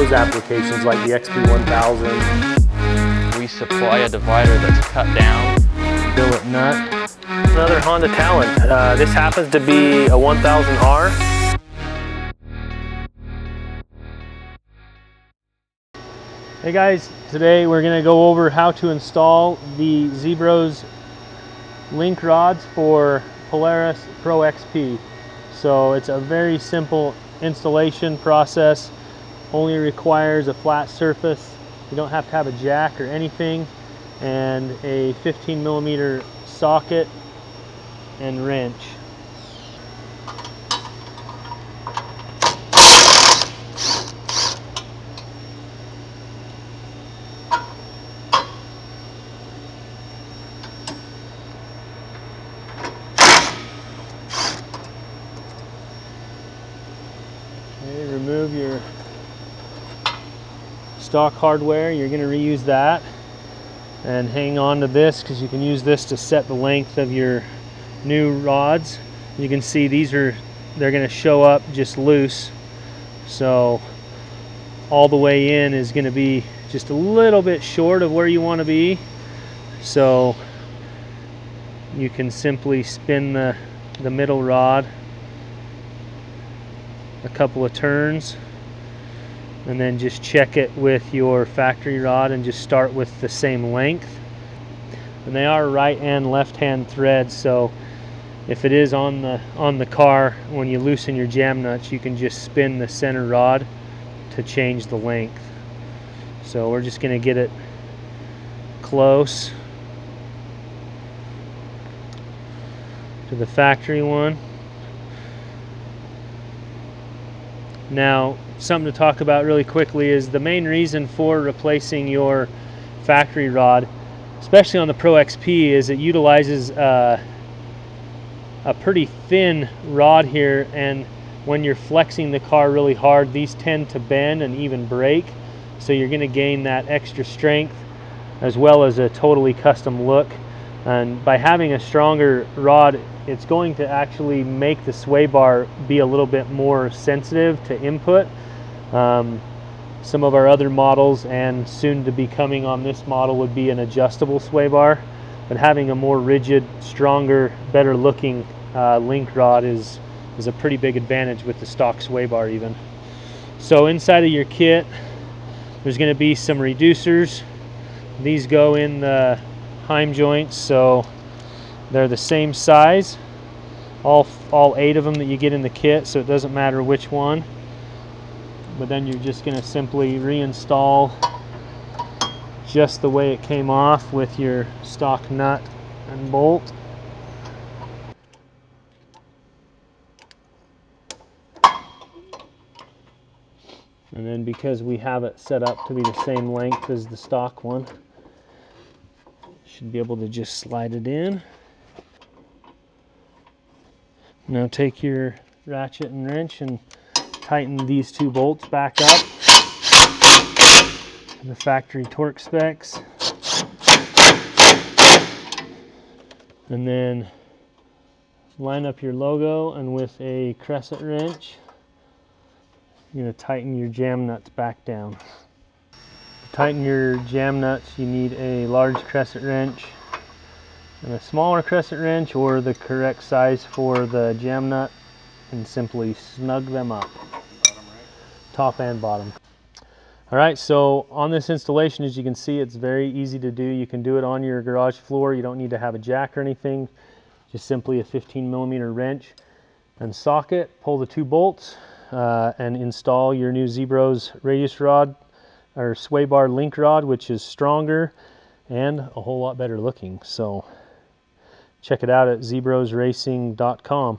those applications like the XP1000. We supply a divider that's cut down. Billet nut. Another Honda Talon. This happens to be a 1000R. Hey guys, today we're going to go over how to install the Zebros link rods for Polaris Pro XP. So it's a very simple installation process, only requires a flat surface. You don't have to have a jack or anything, and a 15mm socket and wrench. Okay, remove your stock hardware. You're going to reuse that, and hang on to this because you can use this to set the length of your new rods. You can see they're going to show up just loose, so all the way in is going to be just a little bit short of where you want to be, so you can simply spin the middle rod a couple of turns and then just check it with your factory rod and just start with the same length. And they are right and left hand threads, so if it is on the car, when you loosen your jam nuts, you can just spin the center rod to change the length. So we're just going to get it close to the factory one. Now, something to talk about really quickly is the main reason for replacing your factory rod, especially on the Pro XP, is it utilizes a pretty thin rod here, and when you're flexing the car really hard, these tend to bend and even break, so you're going to gain that extra strength as well as a totally custom look. And by having a stronger rod, it's going to actually make the sway bar be a little bit more sensitive to input. Some of our other models, and soon to be coming on this model, would be an adjustable sway bar, but having a more rigid, stronger, better looking link rod is a pretty big advantage with the stock sway bar even. So inside of your kit there's going to be some reducers. These go in the heim joints, so they're the same size, all 8 of them that you get in the kit, so it doesn't matter which one. But then you're just going to simply reinstall just the way it came off with your stock nut and bolt. And then, because we have it set up to be the same length as the stock one, should be able to just slide it in. Now take your ratchet and wrench and tighten these 2 bolts back up. The factory torque specs. And then line up your logo, and with a crescent wrench you're going to tighten your jam nuts back down. To tighten your jam nuts, you need a large crescent wrench and a smaller crescent wrench, or the correct size for the jam nut, and simply snug them up, top and bottom. Alright, so on this installation, as you can see, it's very easy to do. You can do it on your garage floor. You don't need to have a jack or anything, just simply a 15mm wrench and socket. Pull the 2 bolts and install your new Zebros radius rod or sway bar link rod, which is stronger and a whole lot better looking. So check it out at zebrosracing.com.